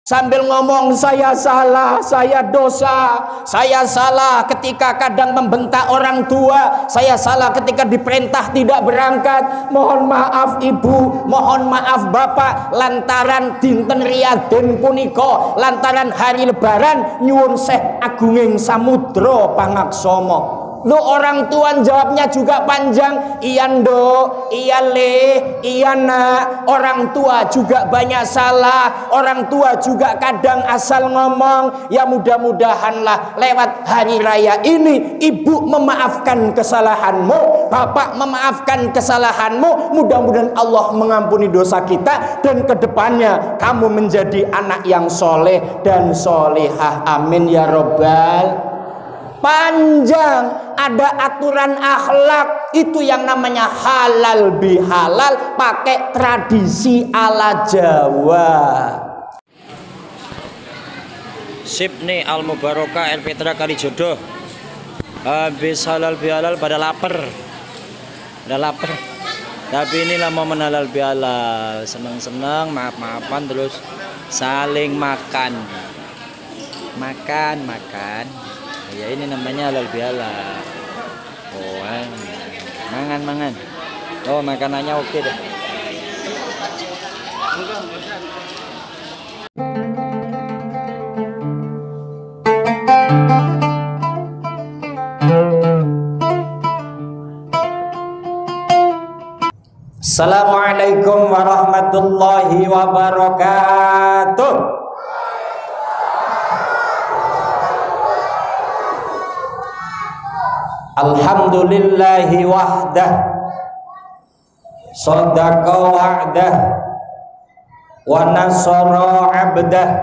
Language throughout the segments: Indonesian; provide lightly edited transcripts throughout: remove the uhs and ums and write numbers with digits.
Sambil ngomong saya salah, saya dosa, saya salah ketika kadang membentak orang tua, saya salah ketika diperintah tidak berangkat. Mohon maaf ibu, mohon maaf bapak, lantaran dinten Riyadin punika, lantaran hari lebaran nyuwun Syekh Agunging Samudra Pangaksama. Lu orang tua jawabnya juga panjang. Iya nduk, iya le, iya nak. Orang tua juga banyak salah. Orang tua juga kadang asal ngomong. Ya mudah-mudahanlah lewat hari raya ini ibu memaafkan kesalahanmu, bapak memaafkan kesalahanmu. Mudah-mudahan Allah mengampuni dosa kita, dan kedepannya kamu menjadi anak yang soleh dan solehah. Amin ya robbal. Panjang, ada aturan akhlak, itu yang namanya halal bihalal, pakai tradisi ala Jawa. Sip nih Al Mubarokah El Petra Kalijodo. Habis halal bihalal pada lapar. Udah lapar. Tapi inilah momen halal bihalal, seneng-seneng, maaf-maafan, terus saling makan. Makan. Ya ini namanya halal bihalal. Oh, mangan. Oh, makanannya oke deh. Assalamualaikum warahmatullahi wabarakatuh. Alhamdulillahi wahdah, sadaqa wa'dah, wa nasara abdah,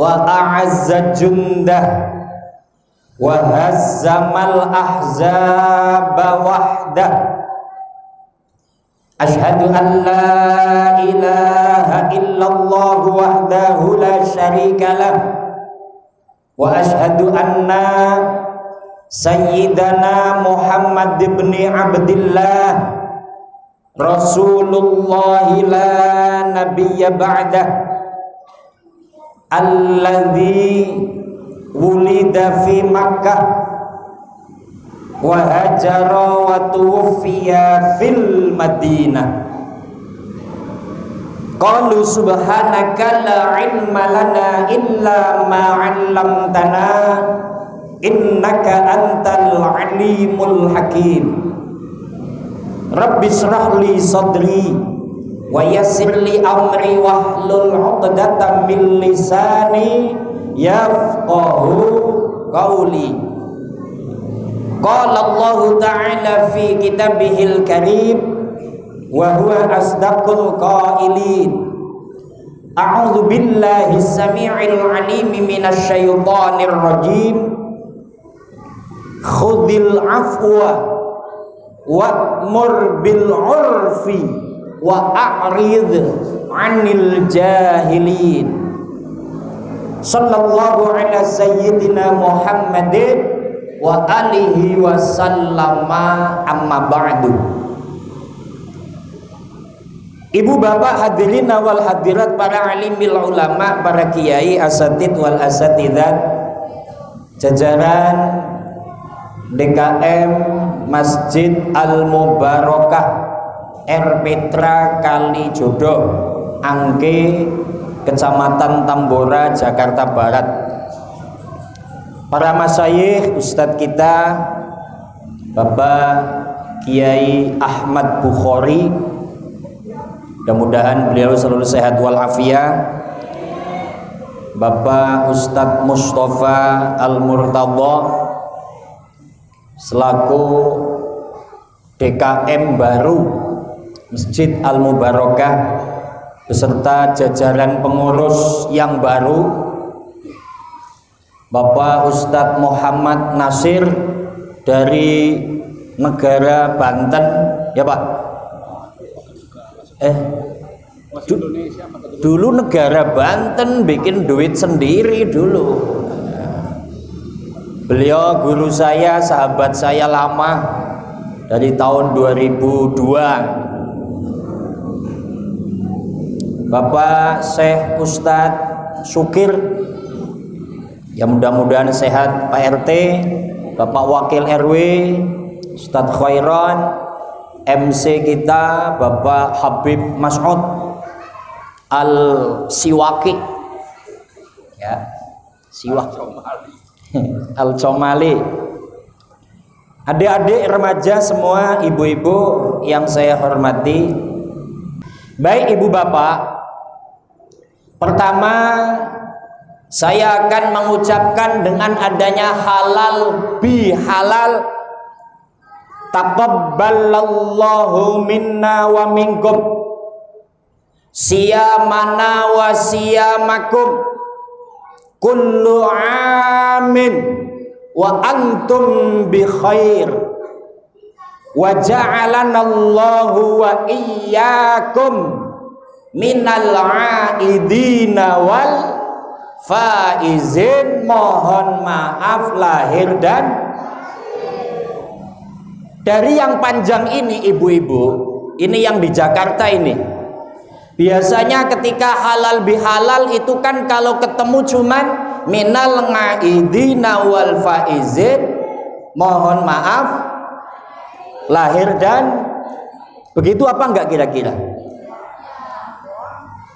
wa a'azza jundah, wa hazzamal ahzaba wahdah. Ashhadu an la ilaha illallah wahdahu la syarika lah, wa ashhadu anna Sayyidana Muhammad ibn Abdillah Rasulullah la nabiyya ba'dah, alladhi wulida fi Makkah wa hajara wa tuwfiya fil Madinah. Qalu subhanaka la ilma lana illa ma 'allamtana innaka antal alimul hakim. Rabbi shrah li sadri wa yassir li amri wahlul 'uqdatam min lisani yafqahu qawli. Qala Allah ta'ala fi kitabihil karim wa huwa asdaqul qailin. A'udzu billahi samii'il 'alim minasy syaithanir rajim. Khudil afwa wa'mur bil 'urfi wa a'rid 'anil jahilin. Sallallahu ala sayyidina Muhammadin wa alihi wa sallama, amma ba'du. Ibu bapak hadirin wal hadirat, para alimil ulama, para kiai asatid wal asatidat, jajaran DKM Masjid Al Mubarokah R Petra Kalijodo, Angke, Kecamatan Tambora, Jakarta Barat. Para masyayikh, ustadz kita Bapak Kiai Ahmad Bukhari, mudah-mudahan beliau selalu sehat walafiat. Bapak Ustadz Mustafa Al-Murtadha selaku DKM baru Masjid Al Mubarokah beserta jajaran pengurus yang baru, Bapak Ustadz Muhammad Nasir dari negara Banten, ya Pak. Dulu negara Banten bikin duit sendiri dulu. Beliau guru saya, sahabat saya lama dari tahun 2002. Bapak Syekh Ustadz Syukir, ya mudah-mudahan sehat. Pak RT, Bapak Wakil RW, Ustadz Khairan, MC kita Bapak Habib Mas'ud Al-Siwaki, ya, Al-Comali. Adik-adik remaja semua, ibu-ibu yang saya hormati. Baik ibu bapak, pertama saya akan mengucapkan dengan adanya halal bihalal, taqabbalallahu minna wa minkum siyamana wa siyamakum kullu amin wa antum bi khair wa ja'alanallahu wa iyyakum minal aidina wal faizin. Mohon maaf lahir dan dari yang panjang ini ibu-ibu, ini yang di Jakarta ini. Biasanya ketika halal bihalal itu kan kalau ketemu cuman minal ngaidina wal faizin, mohon maaf lahir dan begitu apa enggak kira-kira?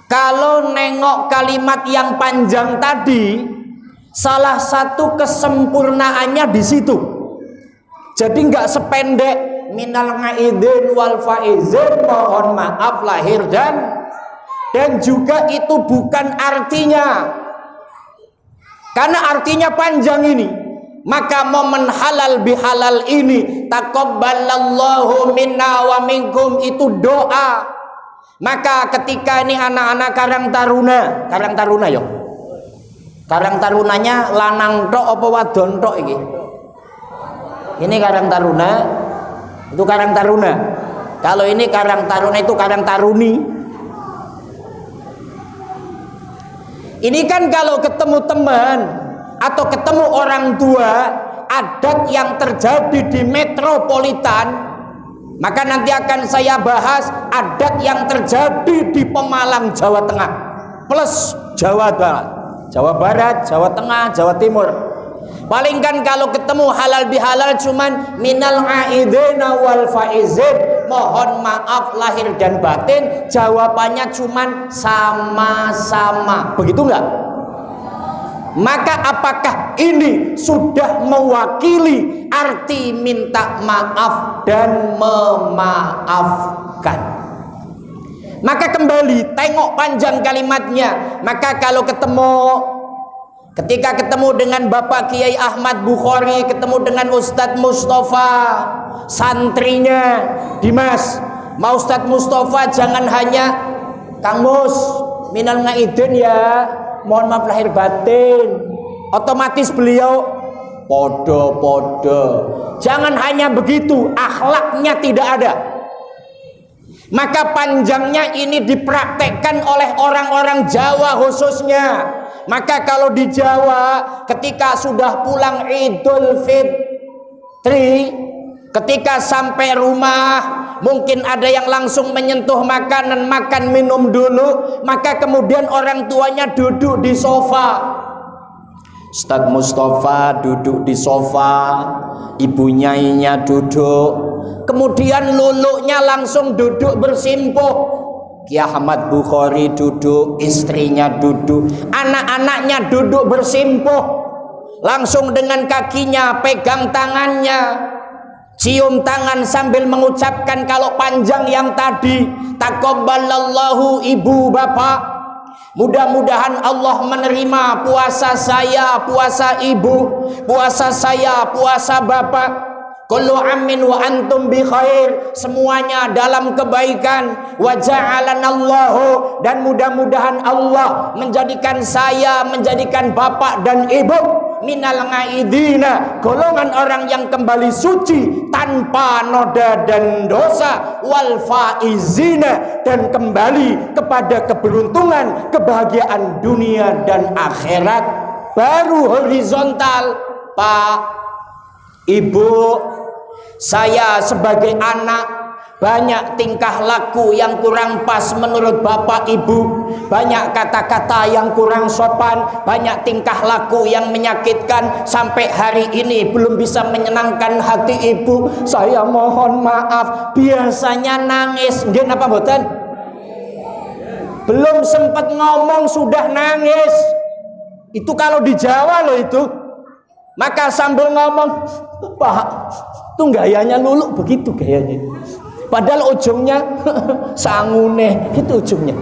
Kalau nengok kalimat yang panjang tadi, salah satu kesempurnaannya di situ. Jadi enggak sependek minal ngaidin wal faizin, mohon maaf lahir dan juga itu bukan artinya, karena artinya panjang ini. Maka momen halal bihalal ini, taqabbalallahu minna wa minkum, itu doa. Maka ketika ini anak-anak Karang Taruna yo, Karang Tarunanya lanang tok apa wadon tok iki? Ini Karang Taruna, itu Karang Taruna. Kalau ini Karang Taruna, itu Karang Taruni. Ini kan kalau ketemu teman atau ketemu orang tua, adat yang terjadi di metropolitan, maka nanti akan saya bahas adat yang terjadi di Pemalang, Jawa Tengah plus Jawa Barat, Jawa Barat, Jawa Tengah, Jawa Timur. Paling kan kalau ketemu halal bihalal cuman minal aidina wal faizin, mohon maaf lahir dan batin, jawabannya cuman sama-sama. Begitu enggak? Maka apakah ini sudah mewakili arti minta maaf dan memaafkan? Maka kembali tengok panjang kalimatnya. Maka kalau ketika ketemu dengan Bapak Kiai Ahmad Bukhari, ketemu dengan Ustadz Mustafa, santrinya Dimas, mau Ustadz Mustafa jangan hanya Kang Mus minal ngaidin ya, mohon maaf lahir batin, otomatis beliau podo. Jangan hanya begitu, akhlaknya tidak ada. Maka panjangnya ini dipraktekkan oleh orang-orang Jawa khususnya. Maka kalau di Jawa ketika sudah pulang Idul Fitri, ketika sampai rumah mungkin ada yang langsung menyentuh makanan, makan minum dulu, maka kemudian orang tuanya duduk di sofa. Ustadz Mustafa duduk di sofa, ibu nyainya duduk, kemudian luluknya langsung duduk bersimpuh. Kiai Ahmad Bukhari duduk, istrinya duduk, anak-anaknya duduk bersimpuh, langsung dengan kakinya pegang tangannya, cium tangan sambil mengucapkan kalau panjang yang tadi, taqabbalallahu ibu bapak, mudah-mudahan Allah menerima puasa saya, puasa ibu, puasa saya, puasa bapak. Kullu amin wa antum bi khair, semuanya dalam kebaikan. Wa ja'alanallahu, dan mudah-mudahan Allah menjadikan saya, menjadikan bapak dan ibu minal ngaidina, golongan orang yang kembali suci tanpa noda dan dosa, wal faizina, dan kembali kepada keberuntungan, kebahagiaan dunia dan akhirat. Baru horizontal. Pak, ibu, saya sebagai anak banyak tingkah laku yang kurang pas menurut bapak ibu, banyak kata-kata yang kurang sopan, banyak tingkah laku yang menyakitkan, sampai hari ini belum bisa menyenangkan hati ibu. Saya mohon maaf, biasanya nangis, dia apa boten? Belum sempat ngomong sudah nangis. Itu kalau di Jawa loh itu. Maka sambil ngomong, Pak, tuh gayanya lulu begitu gayanya. Padahal ujungnya sangune, itu ujungnya.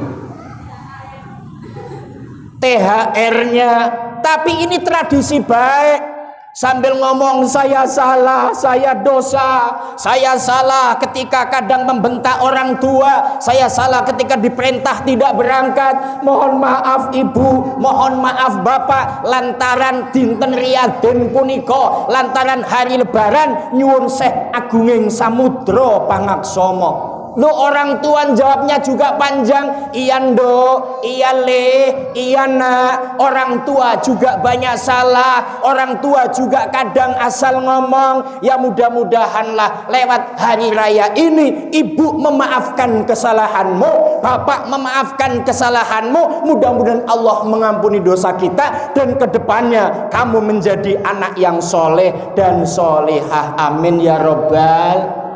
THR-nya, tapi ini tradisi baik. Sambil ngomong, saya salah, saya dosa, saya salah ketika kadang membentak orang tua, saya salah ketika diperintah tidak berangkat. Mohon maaf ibu, mohon maaf bapak, lantaran dinten riyadin punika, lantaran hari lebaran nyuwun Syekh Agunging Samudra Pangaksomo. Lu orang tua jawabnya juga panjang. Iya ndo, iya le, iya nak. Orang tua juga banyak salah. Orang tua juga kadang asal ngomong. Ya mudah-mudahanlah lewat hari raya ini ibu memaafkan kesalahanmu, bapak memaafkan kesalahanmu. Mudah-mudahan Allah mengampuni dosa kita, dan kedepannya kamu menjadi anak yang soleh dan solehah. Amin ya robbal.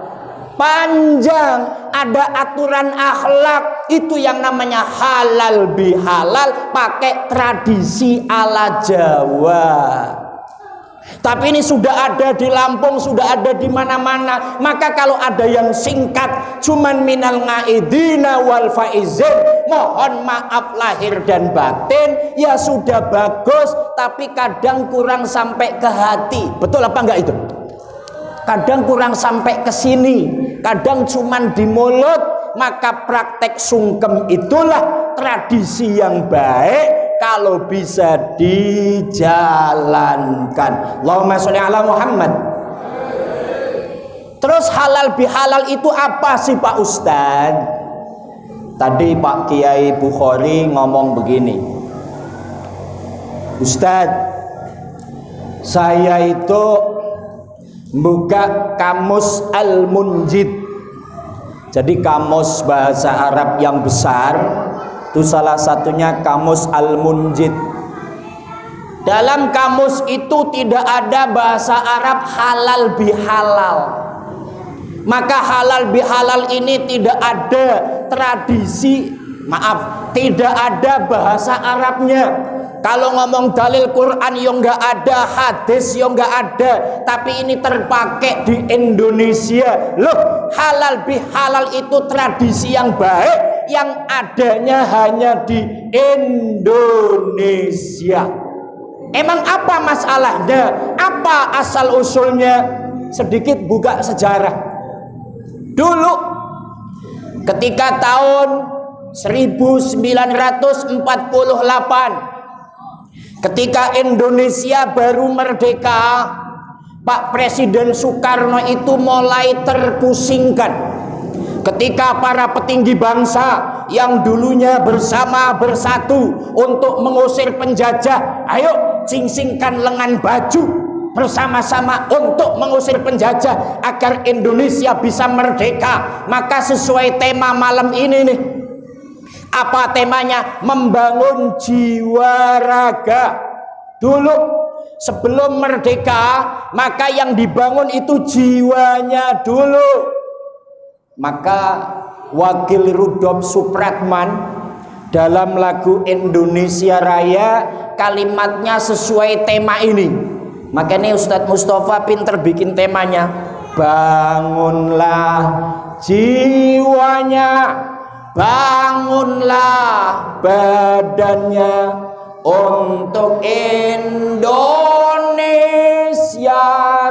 Panjang, ada aturan akhlak, itu yang namanya halal bihalal, pakai tradisi ala Jawa. Tapi ini sudah ada di Lampung, sudah ada di mana-mana. Maka kalau ada yang singkat, cuman minal ngaidina wal faizin, mohon maaf lahir dan batin, ya sudah bagus. Tapi kadang kurang sampai ke hati. Betul apa enggak itu? Kadang kurang sampai ke sini, kadang cuman di mulut. Maka praktek sungkem itulah tradisi yang baik kalau bisa dijalankan. Allahumma sholli ala Muhammad. Terus halal bihalal itu apa sih Pak Ustadz? Tadi Pak Kiai Bukhari ngomong begini, Ustadz, saya itu buka kamus Al-Munjid. Jadi kamus bahasa Arab yang besar itu salah satunya kamus Al-Munjid. Dalam kamus itu tidak ada bahasa Arab halal bihalal. Maka halal bihalal ini tidak ada tradisi, maaf, tidak ada bahasa Arabnya. Kalau ngomong dalil Quran yang nggak ada, hadis yang nggak ada, tapi ini terpakai di Indonesia. Loh, halal bihalal itu tradisi yang baik, yang adanya hanya di Indonesia. Emang apa masalahnya? Apa asal usulnya? Sedikit buka sejarah. Dulu ketika tahun 1948, ketika Indonesia baru merdeka, Pak Presiden Soekarno itu mulai terpusingkan ketika para petinggi bangsa yang dulunya bersatu untuk mengusir penjajah, ayo cingsingkan lengan baju bersama-sama untuk mengusir penjajah agar Indonesia bisa merdeka. Maka sesuai tema malam ini nih, apa temanya? Membangun jiwa raga. Dulu sebelum merdeka, maka yang dibangun itu jiwanya dulu. Maka Wakil Rudolf Supratman dalam lagu Indonesia Raya, kalimatnya sesuai tema ini. Makanya Ustadz Mustafa pinter bikin temanya. Bangunlah jiwanya, bangunlah badannya untuk Indonesia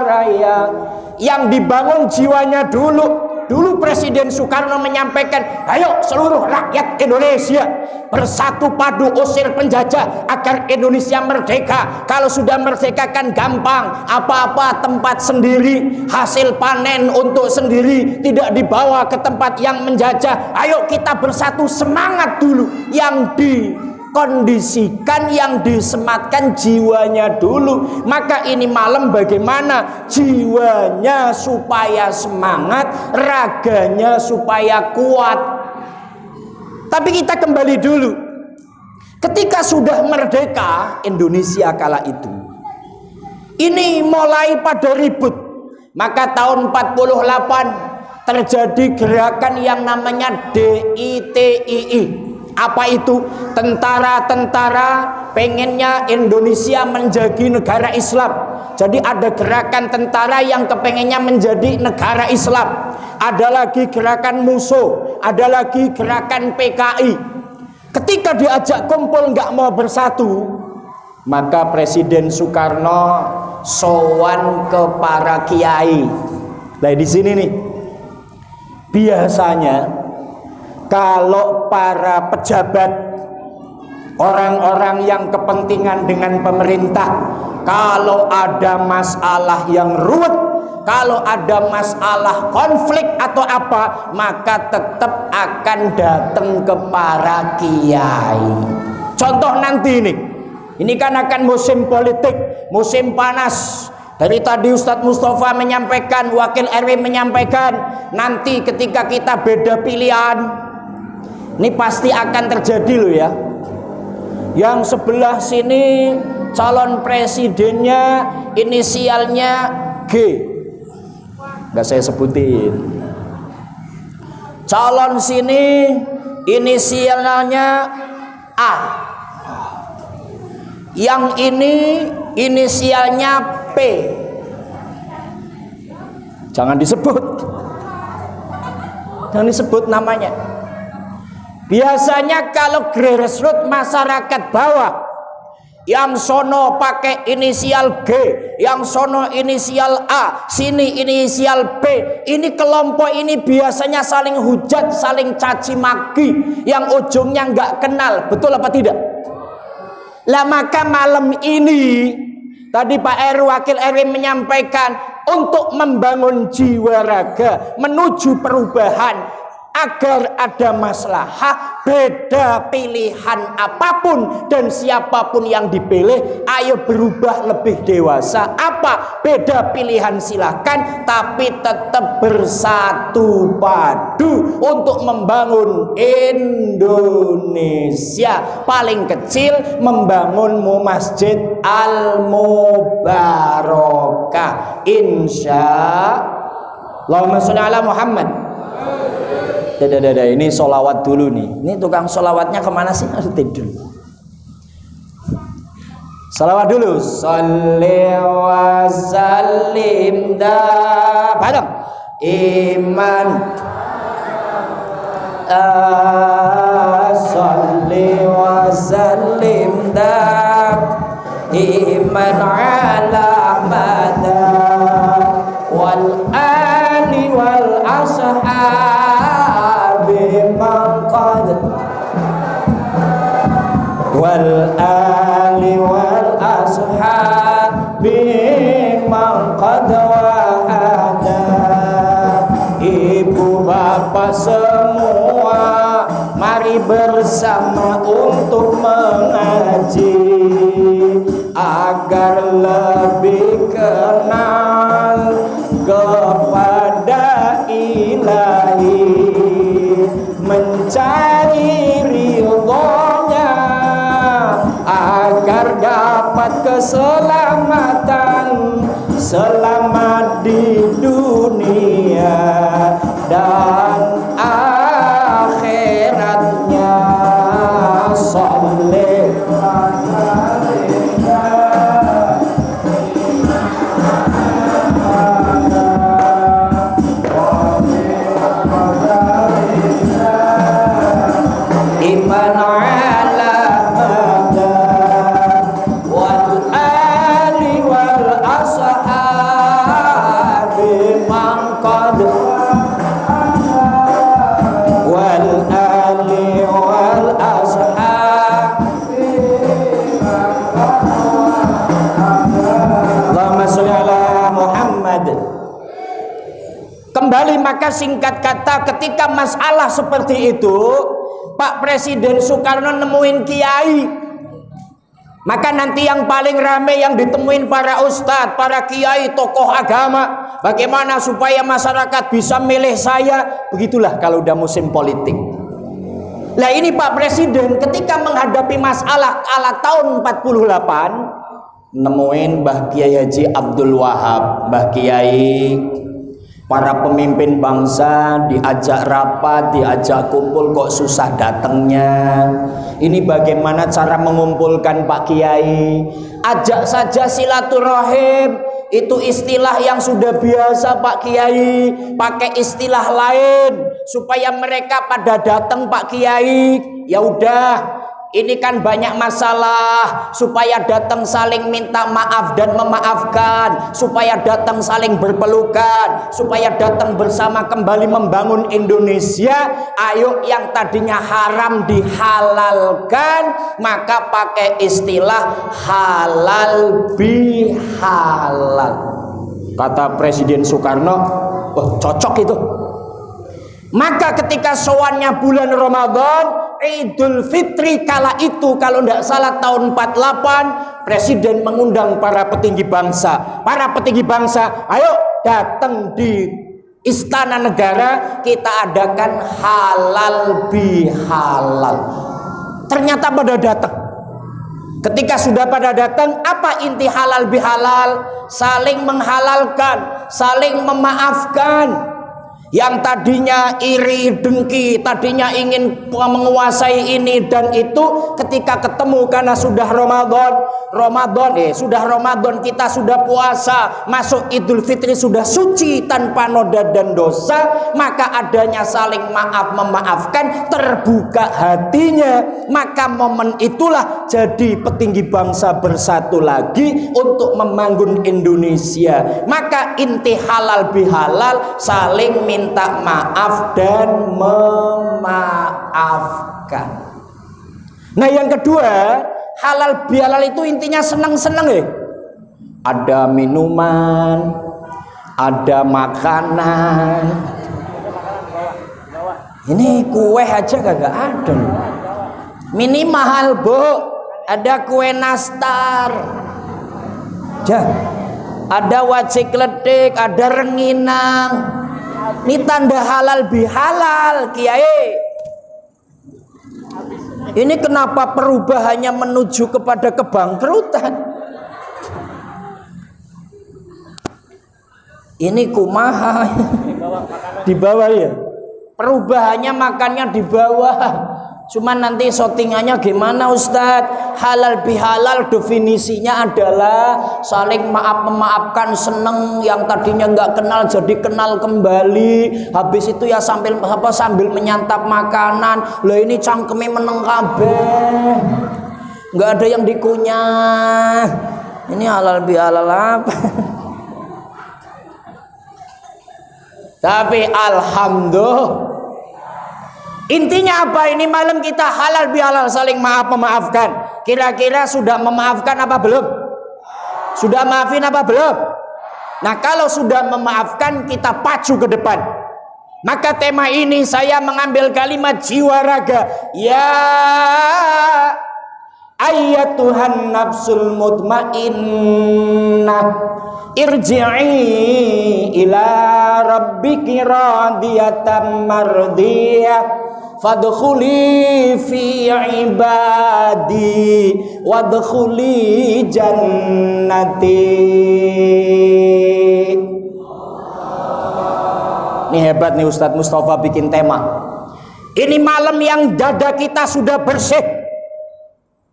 Raya. Yang dibangun jiwanya dulu. Dulu Presiden Soekarno menyampaikan, ayo seluruh rakyat Indonesia bersatu padu usir penjajah agar Indonesia merdeka. Kalau sudah merdeka kan gampang, apa-apa tempat sendiri, hasil panen untuk sendiri, tidak dibawa ke tempat yang menjajah. Ayo kita bersatu, semangat dulu. Yang kondisikan yang disematkan jiwanya dulu. Maka ini malam bagaimana jiwanya supaya semangat, raganya supaya kuat. Tapi kita kembali dulu. Ketika sudah merdeka Indonesia kala itu, ini mulai pada ribut. Maka tahun 48 terjadi gerakan yang namanya DITII. Apa itu? Tentara-tentara pengennya Indonesia menjadi negara Islam. Jadi ada gerakan tentara yang kepengennya menjadi negara Islam. Ada lagi gerakan musuh, ada lagi gerakan PKI. Ketika diajak kumpul nggak mau bersatu, maka Presiden Soekarno sowan ke para kiai. Nah di sini nih, biasanya kalau para pejabat, orang-orang yang kepentingan dengan pemerintah, kalau ada masalah yang ruwet, kalau ada masalah konflik atau apa, maka tetap akan datang ke para kiai. Contoh nanti ini kan akan musim politik, musim panas. Dari tadi Ustadz Mustafa menyampaikan, Wakil RW menyampaikan, nanti ketika kita beda pilihan, ini pasti akan terjadi loh ya. Yang sebelah sini calon presidennya inisialnya G, nggak saya sebutin. Calon sini inisialnya A. Yang ini inisialnya P. Jangan disebut. Jangan disebut namanya. Biasanya kalau grassroots masyarakat bawah, yang sono pakai inisial G, yang sono inisial A, sini inisial B. Ini kelompok ini biasanya saling hujat, saling caci maki, yang ujungnya nggak kenal. Betul apa tidak? Lah maka malam ini tadi Pak RW Wakil RW menyampaikan untuk membangun jiwa raga menuju perubahan. Agar ada maslahah, beda pilihan apapun dan siapapun yang dipilih, ayo berubah lebih dewasa. Apa? Beda pilihan silahkan, tapi tetap bersatu padu untuk membangun Indonesia. Paling kecil membangun Masjid Al-Mubarakah. Insya Allahumma sholli ala Muhammad. Ini solawat dulu nih. Ini tukang solawatnya kemana sih? Harus tidur. Solawat dulu. Sholli wa sallim bareng. Iman. Sholli wa sallim iman ala mada wal ali wal ashab. Wal ali wal ashabi man qad wahada. Ibu bapak semua, mari bersama untuk mengaji agar lebih kenal kepada Ilahi, mencari ridhonya agar dapat keselamatan, selamat di dunia dan akhiratnya. Sholli iman ala mada wal ali wal ashabi man qad wal ali wal ashabi. Allahumma sholli ala Muhammad. Kembali, maka singkat kata ketika masalah seperti itu, Pak Presiden Soekarno nemuin kiai. Maka nanti yang paling rame yang ditemuin para ustadz, para kiai, tokoh agama. Bagaimana supaya masyarakat bisa milih saya? Begitulah kalau udah musim politik. Nah ini Pak Presiden ketika menghadapi masalah kala tahun 48, nemuin Mbah Kiai Haji Abdul Wahab, Mbah Kiai, para pemimpin bangsa diajak rapat, diajak kumpul kok susah datangnya. Ini bagaimana cara mengumpulkan Pak Kiai? Ajak saja silaturahim. Itu istilah yang sudah biasa Pak Kiai. Pakai istilah lain supaya mereka pada datang Pak Kiai. Ya udah, ini kan banyak masalah, supaya datang saling minta maaf dan memaafkan, supaya datang saling berpelukan, supaya datang bersama kembali membangun Indonesia. Ayo yang tadinya haram dihalalkan, maka pakai istilah halal bihalal. Kata Presiden Soekarno, oh cocok itu. Maka ketika sowannya bulan Ramadan, Idul Fitri kala itu, kalau tidak salah tahun 48, Presiden mengundang para petinggi bangsa. Para petinggi bangsa, ayo datang di Istana Negara, kita adakan halal bihalal. Ternyata pada datang. Ketika sudah pada datang, apa inti halal bihalal? Saling menghalalkan, saling memaafkan. Yang tadinya iri dengki, tadinya ingin menguasai ini dan itu, ketika ketemu karena sudah sudah Ramadan, kita sudah puasa, masuk Idul Fitri sudah suci tanpa noda dan dosa, maka adanya saling maaf memaafkan, terbuka hatinya, maka momen itulah jadi petinggi bangsa bersatu lagi untuk membangun Indonesia. Maka inti halal bihalal, saling minta maaf dan memaafkan. Nah yang kedua, halal bihalal itu intinya senang-senang ya. Ada minuman, ada makanan. Ini kue aja kagak ada. Mini mahal bu, ada kue nastar. Ada wajik ledek, ada renginang. Ini tanda halal bihalal, Kiai. Ini kenapa perubahannya menuju kepada kebangkrutan? Ini kumaha di bawah ya. Perubahannya makannya di bawah. Cuman nanti shootingannya gimana Ustadz? Halal bihalal definisinya adalah saling maaf memaafkan, seneng, yang tadinya nggak kenal jadi kenal kembali. Habis itu ya sambil menyantap makanan. Lah ini cangkeme meneng kabeh. Nggak ada yang dikunyah. Ini halal bihalal apa? Tapi alhamdulillah, intinya apa? Ini malam kita halal bihalal, saling maaf memaafkan. Kira-kira sudah memaafkan apa belum? Sudah maafin apa belum? Nah kalau sudah memaafkan, kita pacu ke depan. Maka tema ini saya mengambil kalimat jiwa raga. Ya ayyatuhan nafsul mutmainnah, irji'i ila rabbiki radiyatan mardiyah, fadkhuli fi ibadi wadkhuli jannati. Ini hebat nih Ustadz Mustafa bikin tema. Ini malam yang dada kita sudah bersih,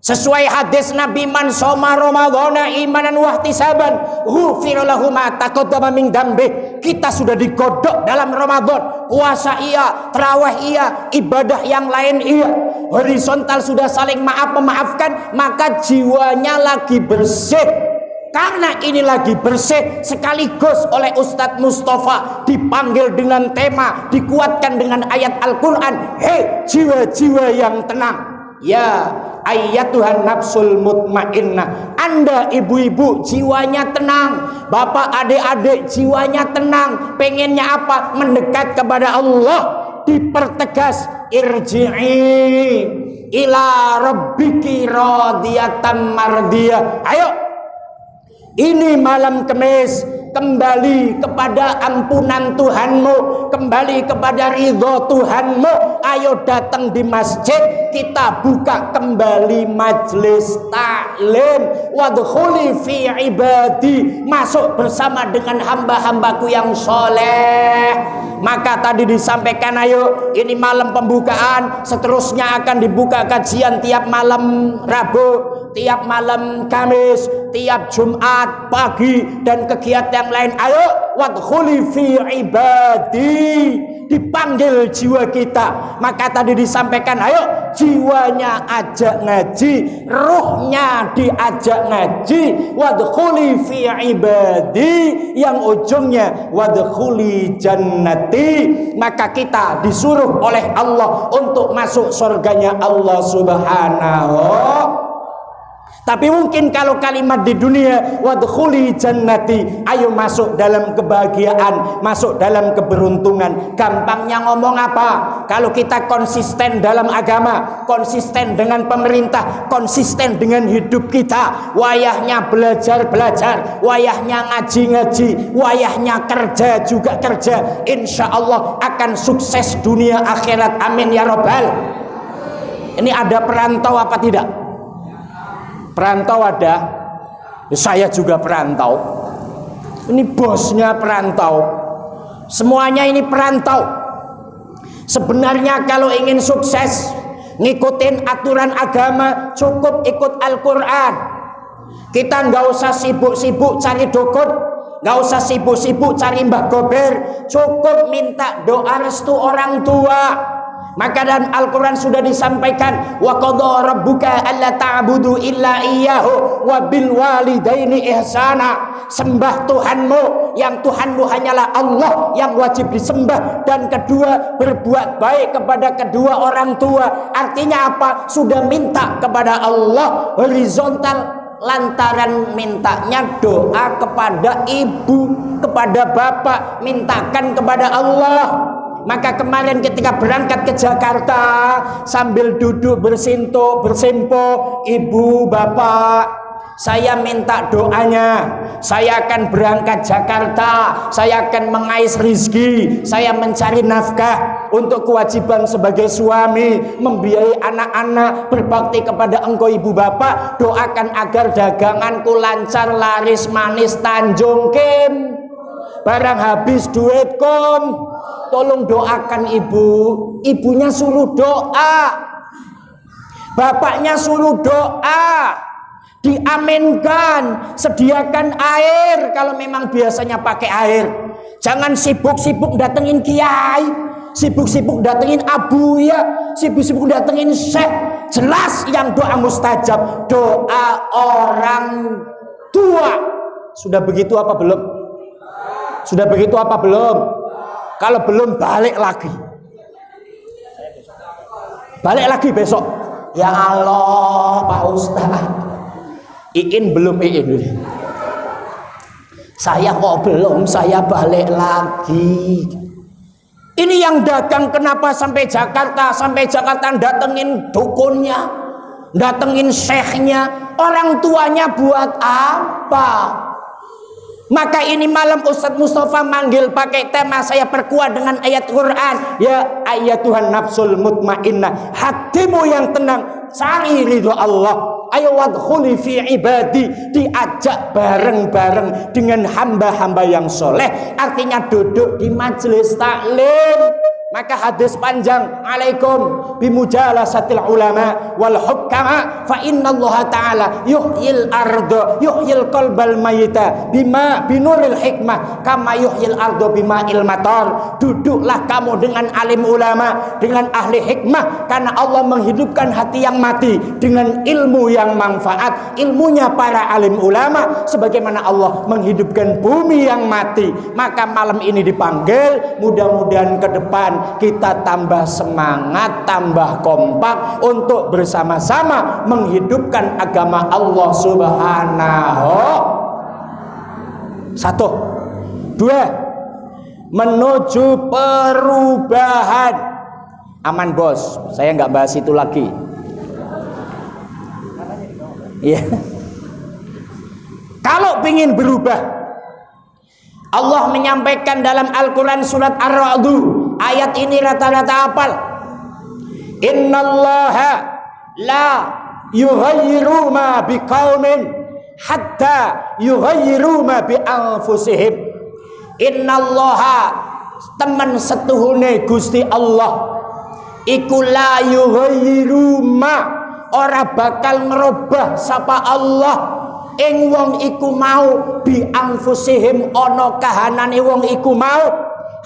sesuai hadis Nabi, man shoma ramadhana imanan wahtisaban ghufira lahu ma taqaddama min dzambi. Kita sudah digodok dalam Ramadan, puasa iya, tarawih iya, ibadah yang lain iya, horizontal sudah saling maaf memaafkan, maka jiwanya lagi bersih. Karena ini lagi bersih, sekaligus oleh Ustadz Mustafa dipanggil dengan tema, dikuatkan dengan ayat Al-Quran. Hei jiwa-jiwa yang tenang, ya ayyatuhan nafsul mutmainnah. Anda ibu-ibu jiwanya tenang, bapak adik-adik jiwanya tenang. Pengennya apa? Mendekat kepada Allah. dipertegas, irji'i ila rabbiki radiyatan mardiyah. Ayo, ini malam Kamis, kembali kepada ampunan Tuhanmu, kembali kepada ridho Tuhanmu. Ayo datang di masjid, kita buka kembali majelis taklim. Wadkhuli fi ibadi, masuk bersama dengan hamba-hambaku yang soleh. Maka tadi disampaikan, ayo, ini malam pembukaan, seterusnya akan dibuka kajian tiap malam Rabu, tiap malam Kamis, tiap Jumat pagi, dan kegiatan yang lain. Ayo, wadkhuli fi ibadi, dipanggil jiwa kita. Maka tadi disampaikan, ayo, jiwanya ajak ngaji, ruhnya diajak ngaji. Wadkhuli fi ibadi, yang ujungnya wadkhuli jannati. Maka kita disuruh oleh Allah untuk masuk surganya Allah Subhanahu. Tapi mungkin kalau kalimat di dunia wadkhuli jannati, ayo masuk dalam kebahagiaan, masuk dalam keberuntungan. Gampangnya ngomong apa? Kalau kita konsisten dalam agama, konsisten dengan pemerintah, konsisten dengan hidup kita, wayahnya belajar-belajar, wayahnya ngaji-ngaji, wayahnya kerja juga kerja, insya Allah akan sukses dunia akhirat. Amin ya robbal. Ini ada perantau apa tidak? Perantau ada, saya juga perantau. Ini bosnya perantau, semuanya ini perantau. Sebenarnya kalau ingin sukses, ngikutin aturan agama, cukup ikut Al-Quran. Kita nggak usah sibuk-sibuk cari dukun, nggak usah sibuk-sibuk cari Mbah Gober, cukup minta doa restu orang tua. Maka dan Al-Quran sudah disampaikan, wa qadha rabbuka alla ta'budu illa iyyahu wa bil walidaini ihsana. Sembah Tuhanmu, yang Tuhanmu hanyalah Allah yang wajib disembah, dan kedua, berbuat baik kepada kedua orang tua. Artinya apa? Sudah minta kepada Allah horizontal, lantaran mintanya doa kepada ibu, kepada bapak, mintakan kepada Allah. Maka kemarin ketika berangkat ke Jakarta, sambil duduk bersimpo, ibu, bapak, saya minta doanya. Saya akan berangkat Jakarta, saya akan mengais rizki, saya mencari nafkah untuk kewajiban sebagai suami, membiayai anak-anak, berbakti kepada engkau ibu bapak. Doakan agar daganganku lancar, laris manis, Tanjung Kim, barang habis duitkum. Tolong doakan ibu. Ibunya suruh doa, bapaknya suruh doa, diaminkan. Sediakan air kalau memang biasanya pakai air. Jangan sibuk-sibuk datengin kiai, sibuk-sibuk datengin abu ya, sibuk-sibuk datengin syekh. Jelas yang doa mustajab, doa orang tua. Sudah begitu apa belum? Sudah begitu apa belum? Kalau belum, balik lagi. Balik lagi besok. Ya Allah, Pak Ustaz. Iin belum iin. Saya kok belum, saya balik lagi. Ini yang dagang kenapa sampai Jakarta? Sampai Jakarta datengin dukunnya, datengin syekhnya. Orang tuanya buat apa? Maka ini malam Ustadz Mustafa manggil pakai tema, saya perkuat dengan ayat Quran. Ya ayatuhan nafsul mutmainnah, hatimu yang tenang, cari ridho Allah. Ayo wadkhuli fi ibadi, diajak bareng-bareng dengan hamba-hamba yang soleh. Artinya duduk di majelis taklim. Maka hadis panjang, alaikum bimujalasatil ulama wal hukama, fa innallaha ta'ala yuhyil ardo, yuhyil qalbal mayita bima binuril hikmah kama yuhyil ardo bima ilmator. Duduklah kamu dengan alim ulama, dengan ahli hikmah, karena Allah menghidupkan hati yang mati dengan ilmu yang manfaat. Ilmunya para alim ulama, sebagaimana Allah menghidupkan bumi yang mati. Maka malam ini dipanggil, mudah-mudahan ke depan kita tambah semangat, tambah kompak untuk bersama-sama menghidupkan agama Allah Subhanahu. Satu, dua, menuju perubahan. Aman bos, saya nggak bahas itu lagi. Iya. Kalau ingin berubah, Allah menyampaikan dalam Al-Quran surat Ar-Ra'd, ayat ini rata-rata hafal. Innallaha la yughayyiru ma biqaumin hatta yughayyiru ma bi anfusihim. Innallaha teman setuhune Gusti Allah iku la yughayyiru ma, ora bakal ngerubah sapa Allah ing wong iku mau bi anfusihim, ana kahanane wong iku mau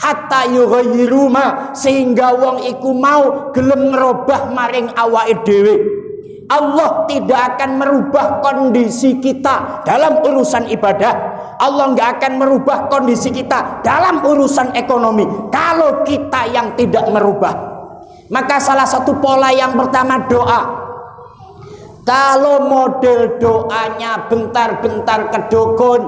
hatta yughayyiru ma, sehingga wong iku mau gelem ngerubah maring awake dhewe. Allah tidak akan merubah kondisi kita dalam urusan ibadah. Allah nggak akan merubah kondisi kita dalam urusan ekonomi kalau kita yang tidak merubah. Maka salah satu pola yang pertama doa. Kalau model doanya bentar-bentar ke dukun,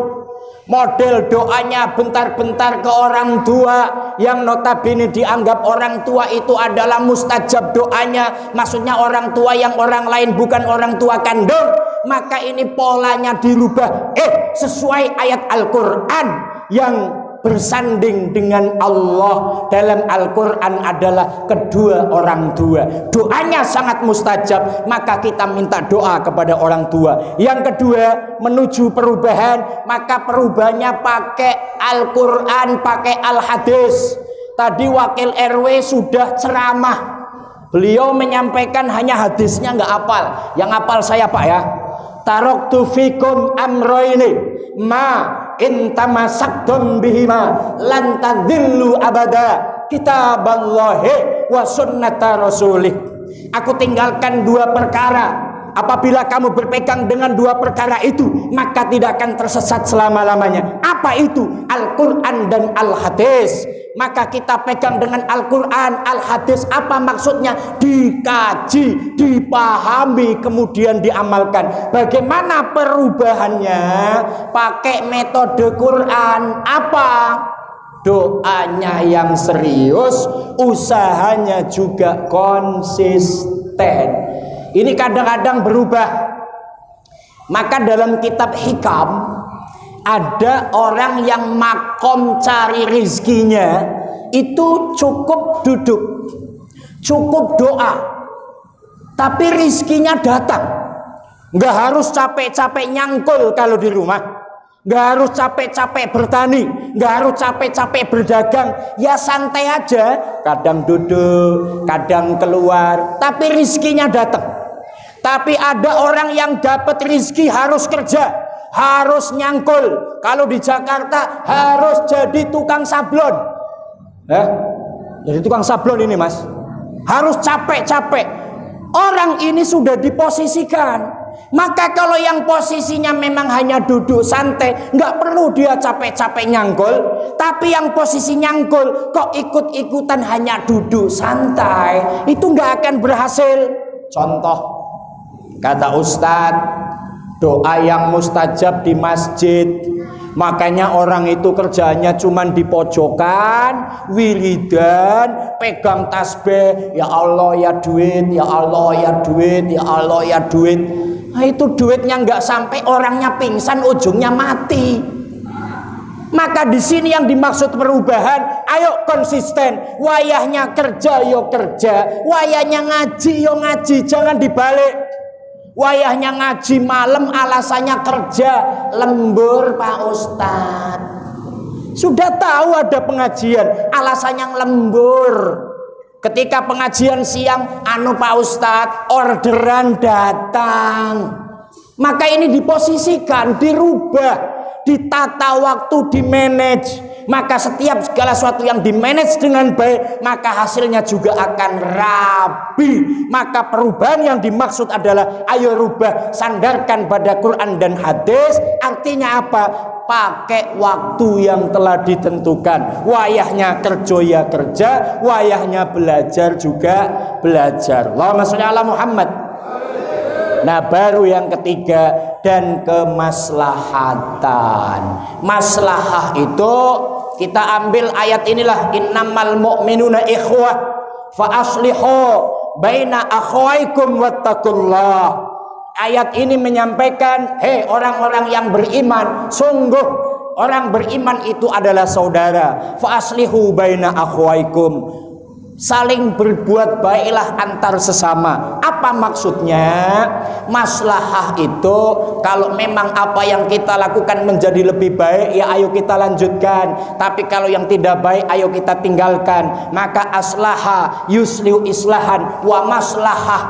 model doanya bentar-bentar ke orang tua yang notabene dianggap orang tua itu adalah mustajab doanya, maksudnya orang tua yang orang lain bukan orang tua kandung, maka ini polanya dirubah sesuai ayat Al-Quran yang bersanding dengan Allah dalam Al-Quran adalah kedua orang tua. Doanya sangat mustajab, maka kita minta doa kepada orang tua. Yang kedua, menuju perubahan, maka perubahannya pakai Al-Quran, pakai Al-Hadis. Tadi wakil RW sudah ceramah, beliau menyampaikan hanya hadisnya nggak hafal. Yang hafal saya Pak ya. Taraktu fikum amroini ma intamasaktum bihima lan tadillu abada kitaballahi wa sunnata rasulih. Aku tinggalkan dua perkara. Apabila kamu berpegang dengan dua perkara itu, maka tidak akan tersesat selama-lamanya. Apa itu? Al-Quran dan Al-Hadis. Maka kita pegang dengan Al-Quran, Al-Hadis. Apa maksudnya? Dikaji, dipahami, kemudian diamalkan. Bagaimana perubahannya? Pakai metode Quran. Apa? Doanya yang serius, usahanya juga konsisten. Ini kadang-kadang berubah. Maka dalam kitab Hikam ada orang yang makom cari rizkinya itu cukup duduk, cukup doa, tapi rizkinya datang. Nggak harus capek-capek nyangkul kalau di rumah, nggak harus capek-capek bertani, nggak harus capek-capek berdagang, ya santai aja. Kadang duduk, kadang keluar, tapi rizkinya datang. Tapi ada orang yang dapat rizki harus kerja, harus nyangkul. Kalau di Jakarta harus jadi tukang sablon. Jadi tukang sablon ini mas, harus capek-capek. Orang ini sudah diposisikan. Maka kalau yang posisinya memang hanya duduk santai, nggak perlu dia capek-capek nyangkul. Tapi yang posisi nyangkul kok ikut-ikutan hanya duduk santai, itu nggak akan berhasil. Contoh, kata Ustadz, doa yang mustajab di masjid. Makanya orang itu kerjanya cuman di pojokan, wiridan, pegang tasbih, ya Allah ya duit, ya Allah ya duit, ya Allah ya duit. Nah, itu duitnya nggak sampai, orangnya pingsan, ujungnya mati. Maka di sini yang dimaksud perubahan, ayo konsisten. Wayahnya kerja yo kerja, wayahnya ngaji yo ngaji, jangan dibalik. Wayahnya ngaji malam, alasannya kerja. Lembur Pak Ustadz. Sudah tahu ada pengajian, alasannya lembur. Ketika pengajian siang, anu Pak Ustadz, orderan datang. Maka ini diposisikan, dirubah, ditata waktu, dimanage. Maka setiap segala sesuatu yang dimanage dengan baik, maka hasilnya juga akan rapi. Maka perubahan yang dimaksud adalah ayo rubah, sandarkan pada Quran dan hadis. Artinya apa? Pakai waktu yang telah ditentukan. Wayahnya kerja ya kerja, wayahnya belajar juga belajar. Allahumma sholli ala Muhammad. Nah baru yang ketiga, dan kemaslahatan. Maslahah itu kita ambil ayat inilah, innamal mu'minuna ikhwah fa aslihu baina akhwaikum wattaqullah. Ayat ini menyampaikan, hei orang-orang yang beriman, sungguh orang beriman itu adalah saudara. Fa aslihu baina akhwaikum, saling berbuat baiklah antar sesama. Apa maksudnya? Maslahah itu kalau memang apa yang kita lakukan menjadi lebih baik, ya ayo kita lanjutkan. Tapi kalau yang tidak baik, ayo kita tinggalkan. Maka aslaha yusliu islahan wa maslahah,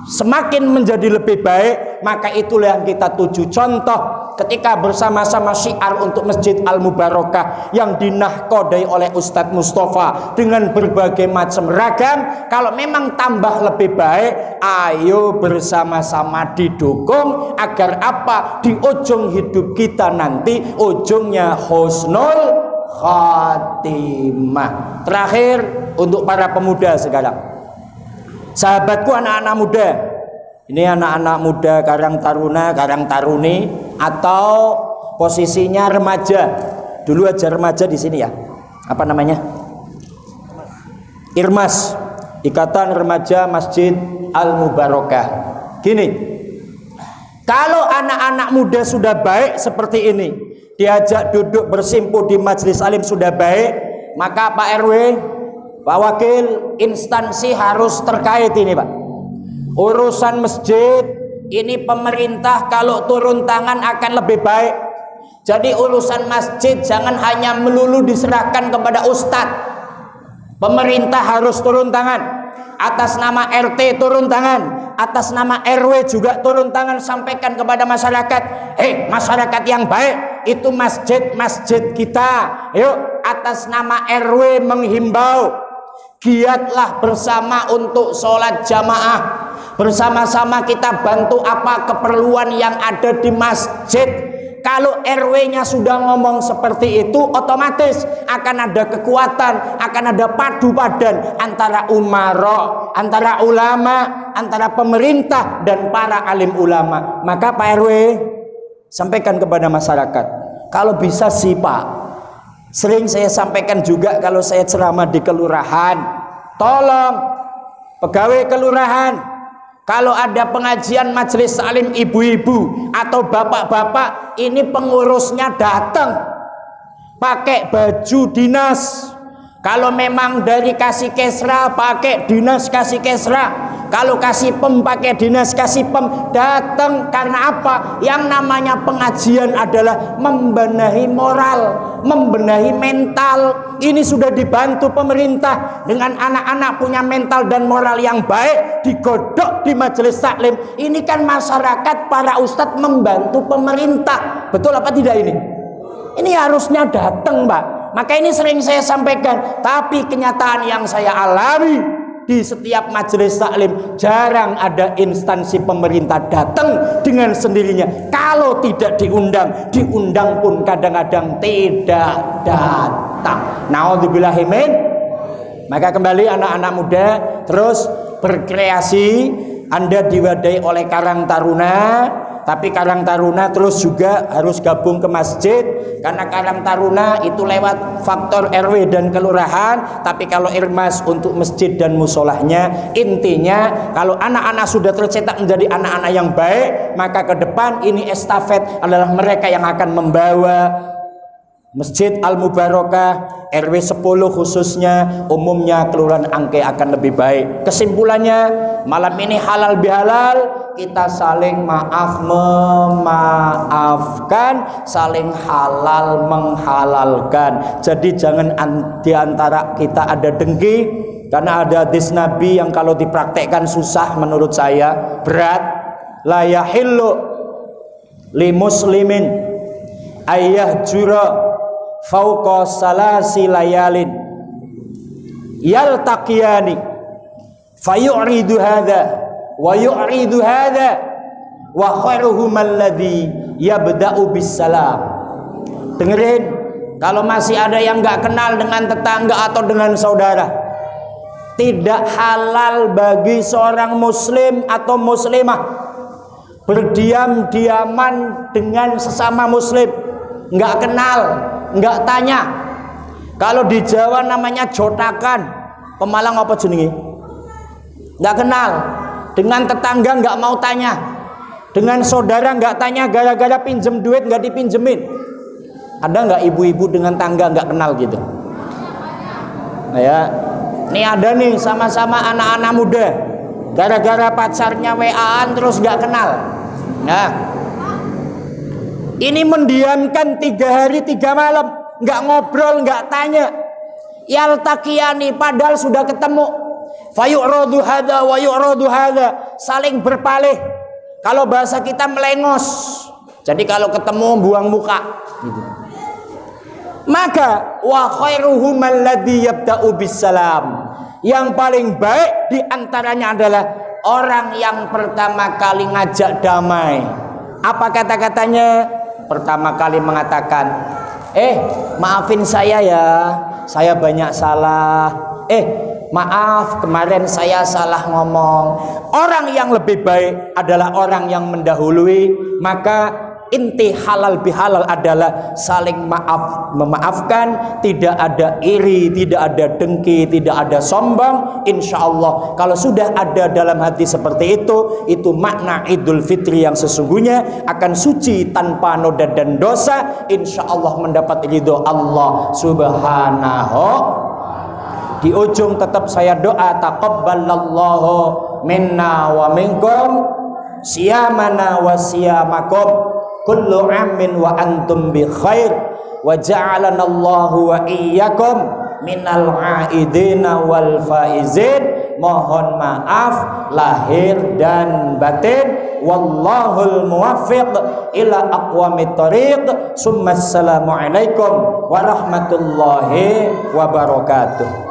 semakin menjadi lebih baik, maka itulah yang kita tuju. Contoh, ketika bersama-sama syiar untuk Masjid Al-Mubarakah yang dinahkodai oleh Ustadz Mustafa dengan berbagai macam ragam, kalau memang tambah lebih baik, ayo bersama-sama didukung agar apa? Di ujung hidup kita nanti ujungnya husnul khatimah. Terakhir untuk para pemuda sekarang, sahabatku anak-anak muda, ini anak-anak muda Karang Taruna, Karang Taruni, atau posisinya remaja. Dulu aja remaja di sini ya. Apa namanya? Irmas, Ikatan Remaja Masjid Al-Mubarakah. Gini, kalau anak-anak muda sudah baik seperti ini, diajak duduk bersimpu di majelis alim sudah baik, maka Pak RW, Pak Wakil, instansi harus terkait ini Pak. Urusan masjid ini pemerintah kalau turun tangan akan lebih baik. Jadi urusan masjid jangan hanya melulu diserahkan kepada ustadz. Pemerintah harus turun tangan. Atas nama RT turun tangan, atas nama RW juga turun tangan, sampaikan kepada masyarakat, hei masyarakat yang baik, itu masjid-masjid kita. Yuk, atas nama RW menghimbau, giatlah bersama untuk sholat jamaah. Bersama-sama kita bantu apa keperluan yang ada di masjid. Kalau RW-nya sudah ngomong seperti itu, otomatis akan ada kekuatan, akan ada padu padan antara umara, antara ulama, antara pemerintah dan para alim ulama. Maka Pak RW sampaikan kepada masyarakat, kalau bisa sih Pak, sering saya sampaikan juga kalau saya ceramah di kelurahan, tolong pegawai kelurahan, kalau ada pengajian majelis salim ibu-ibu atau bapak-bapak, ini pengurusnya datang pakai baju dinas. Kalau memang dari kasih kesra, pakai dinas kasih kesra. Kalau kasih pem, pakai dinas kasih pem. Datang karena apa? Yang namanya pengajian adalah membenahi moral, membenahi mental. Ini sudah dibantu pemerintah dengan anak-anak punya mental dan moral yang baik, digodok di majelis taklim. Ini kan masyarakat, para ustadz membantu pemerintah. Betul apa tidak ini? Ini harusnya datang Pak. Maka ini sering saya sampaikan, tapi kenyataan yang saya alami di setiap majelis taklim, jarang ada instansi pemerintah datang dengan sendirinya. Kalau tidak diundang, diundang pun kadang-kadang tidak datang. Naudzubillahi min. Maka kembali anak-anak muda, terus berkreasi. Anda diwadai oleh Karang Taruna, tapi Karang Taruna terus juga harus gabung ke masjid, karena Karang Taruna itu lewat faktor RW dan kelurahan. Tapi kalau Irmas untuk masjid dan musolahnya. Intinya kalau anak-anak sudah tercetak menjadi anak-anak yang baik, maka ke depan ini estafet adalah mereka yang akan membawa Masjid Al-Mubarakah RW 10 khususnya, umumnya Kelurahan Angke akan lebih baik. Kesimpulannya, malam ini halal bihalal, kita saling maaf memaafkan, saling halal menghalalkan. Jadi jangan diantara kita ada dengki, karena ada hadis Nabi yang kalau dipraktekkan susah, menurut saya berat. La yahillu li muslimin ayah jura fauqa salasi layalin yaltaqiyani fayu'ridu hadha wa yu'ridu hadha wa khairuhum alladhi yabda'u bisalam. Dengerin, kalau masih ada yang nggak kenal dengan tetangga atau dengan saudara, tidak halal bagi seorang muslim atau muslimah berdiam-diaman dengan sesama muslim, nggak kenal, nggak tanya. Kalau di Jawa namanya jotakan, Pemalang apa jenenge? Nggak kenal. Dengan tetangga nggak mau tanya. Dengan saudara nggak tanya gara-gara pinjem duit nggak dipinjemin. Ada nggak ibu-ibu dengan tangga nggak kenal gitu? Nah ya, nih ada nih sama-sama anak-anak muda. Gara-gara pacarnya WA-an terus nggak kenal. Nah, ini mendiamkan 3 hari 3 malam, nggak ngobrol, nggak tanya. Yaltaqiyani, padahal sudah ketemu. Fayu'radu hadza wa yu'radu hadza, saling berpaling. Kalau bahasa kita melengos. Jadi kalau ketemu buang muka gitu. Maka wa khairuhum alladzi yabda'u bisalam. Yang paling baik diantaranya adalah orang yang pertama kali ngajak damai. Apa kata-katanya? Pertama kali mengatakan, maafin saya ya, saya banyak salah. Maaf, kemarin saya salah ngomong. Orang yang lebih baik adalah orang yang mendahului. Maka inti halal bihalal adalah saling memaafkan, tidak ada iri, tidak ada dengki, tidak ada sombong. Insya Allah kalau sudah ada dalam hati seperti itu makna Idul Fitri yang sesungguhnya akan suci tanpa noda dan dosa. Insya Allah mendapat ridho Allah Subhanahu. Di ujung tetap saya doa, taqabbalallahu minna wa minkum siyamana wa siyamakum kullu amin wa antum bi khair wa ja'alana Allahu wa iyyakum minal aidina wal faizin. Mohon maaf lahir dan batin. Wallahul muwaffiq ila aqwamit thariq. Summa assalamu alaikum warahmatullahi wabarakatuh.